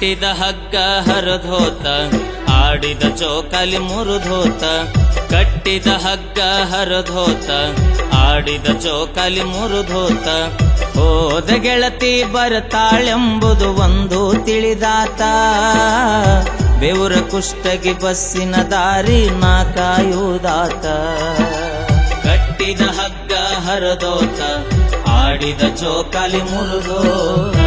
ಕಟ್ಟಿದ ಹಗ್ಗ ಹರಿದೋತ ಆಡಿದ ಚೋಕಾಲಿ ಮುರಿದೋತ ಕಟ್ಟಿದ ಹಗ್ಗ ಹರಿದೋತ ಆಡಿದ ಚೋಕಾಲಿ ಮುರಿದೋತ ಹೋದ ಗೆಳತಿ ಬರ್ತಾಳೆಂಬುದು ಒಂದು ತಿಳಿದಾತ ಬೆವರ ಕುಷ್ಟಗಿ ಬಸ್ಸಿನ ದಾರಿ ನಾ ಕಾಯುವುದಾತ ಕಟ್ಟಿದ ಹಗ್ಗ ಹರಿದೋತ ಆಡಿದ ಚೋಕಾಲಿ ಮುರಿದೋತ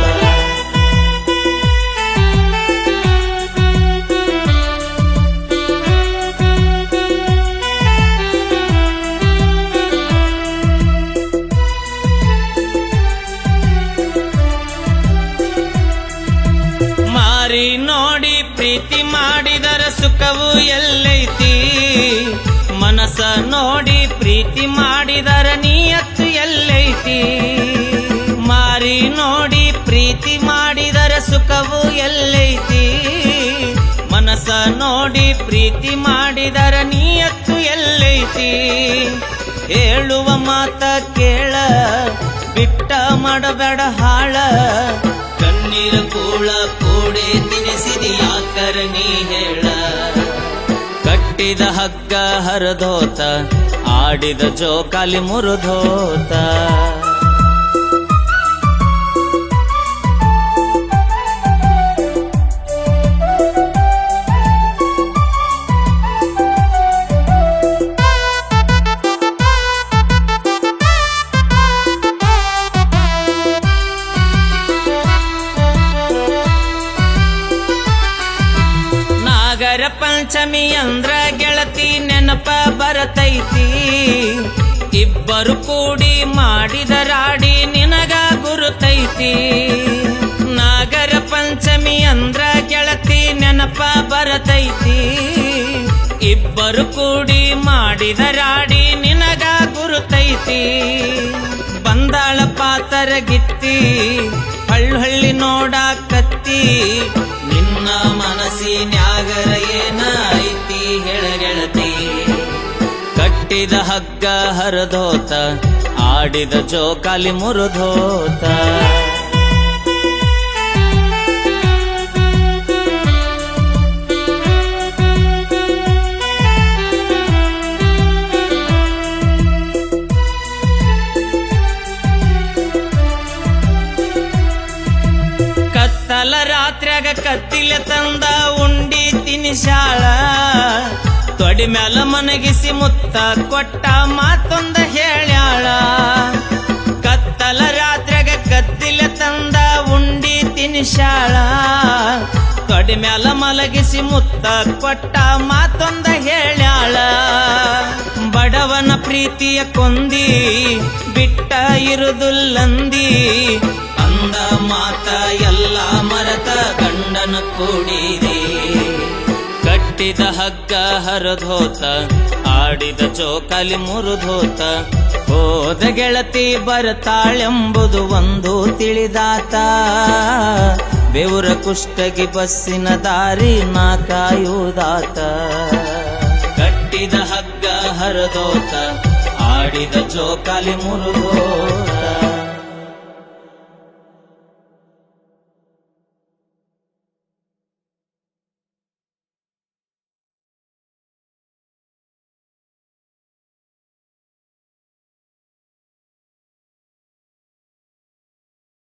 ಮಾರಿ ನೋಡಿ ಪ್ರೀತಿ ಮಾಡಿದರ ಸುಖವು ಎಲ್ಲೈತಿ ಮನಸ ನೋಡಿ ಪ್ರೀತಿ ಮಾಡಿದರ ನಿಯತ್ತು ಎಲ್ಲೈತಿ ಮಾರಿ ನೋಡಿ ಪ್ರೀತಿ ಮಾಡಿದರ ಸುಖವು ಎಲ್ಲೈತಿ ಮನಸ ನೋಡಿ ಪ್ರೀತಿ ಮಾಡಿದರ ನಿಯತ್ತು ಎಲ್ಲೈತಿ ಹೇಳುವ ಮಾತ ಕೇಳ ಬಿಟ್ಟ ಮಾಡಬೇಡ ಹಾಳ ಕಣ್ಣೀರ ಕೂಳ ಕೂಡೆ ತಿನಿಸಿದಿ ಯಾಕರ ನೀ ಹೇಳ ಕಟ್ಟಿದ ಹಗ್ಗ ಹರಿದೋತ ಆಡಿದ ಜೋಕಾಲಿ ಮುರಿದೋತ ನಾಗರ ಪಂಚಮಿ ಅಂದ್ರ ಗೆಳತಿ ನೆನಪ ಬರತೈತಿ ಇಬ್ಬರು ಕೂಡಿ ಮಾಡಿದ ರಾಡಿ ನಿನಗ ಗುರುತೈತಿ ನಾಗರ ಪಂಚಮಿ ಅಂದ್ರ ಗೆಳತಿ ನೆನಪ ಬರತೈತಿ ಇಬ್ಬರು ಕೂಡಿ ಮಾಡಿದ ರಾಡಿ ನಿನಗ ಗುರುತೈತಿ ಬಂದಾಳ ಪಾತರ ಗಿತ್ತಿ ಹಳ್ಳಿ ನೋಡಾಕತ್ತಿ ನಿನ್ನ ಮನಸ್ಸಿನ್ಯಾಗರ ಏನ ಐತಿ ಹೇಳ ಗೆಳತಿ ಕಟ್ಟಿದ ಹಗ್ಗ ಹರಿದೋತ ಆಡಿದ ಚೋಕಾಲಿ ಮುರಿದೋತ ಕತ್ತಲ ರಾತ್ರ್ಯಾಗ ಕತ್ತಿಲೆ ತಂದ ಉಂಡಿ ತಿನಿಸಾಳ ತೊಡಿ ಮ್ಯಾಲ ಮನಗಿಸಿ ಮುತ್ತ ಕೊಟ್ಟ ಮಾತೊಂದ ಹೇಳ್ಯಾಳ ಕತ್ತಲ ರಾತ್ರ್ಯಾಗ ಕತ್ತಿಲೆ ತಂದ ಉಂಡಿ ತಿನಿಸಾಳ ತೊಡಿ ಮ್ಯಾಲ ಮಲಗಿಸಿ ಮುತ್ತ ಕೊಟ್ಟ ಮಾತೊಂದ ಹೇಳ್ಯಾಳ ಬಡವನ ಪ್ರೀತಿಯ ಕೊಂದಿ ಬಿಟ್ಟ ಇರುದುಲ್ಲಂದಿ ಅಂದ ಮಾತ ಎಲ್ಲ ಮರತ ಗಂಡನ ಕೂಡಿದೆ ಕಟ್ಟಿದ ಹಗ್ಗ ಹರಿದೋತ ಆಡಿದ ಚೋಕಾಲಿ ಮುರಿದೋತ ಹೋದ ಗೆಳತಿ ಬರ್ತಾಳೆಂಬುದು ಒಂದು ತಿಳಿದಾತ ಬೆವರ ಕುಷ್ಟಗಿ ಬಸ್ಸಿನ ದಾರಿ ನಾ ಕಾಯುವುದಾತ ಕಟ್ಟಿದ ಹಗ್ಗ ಹರಿದೋತ ಆಡಿದ ಚೋಕಾಲಿ ಮುರಿದೋತ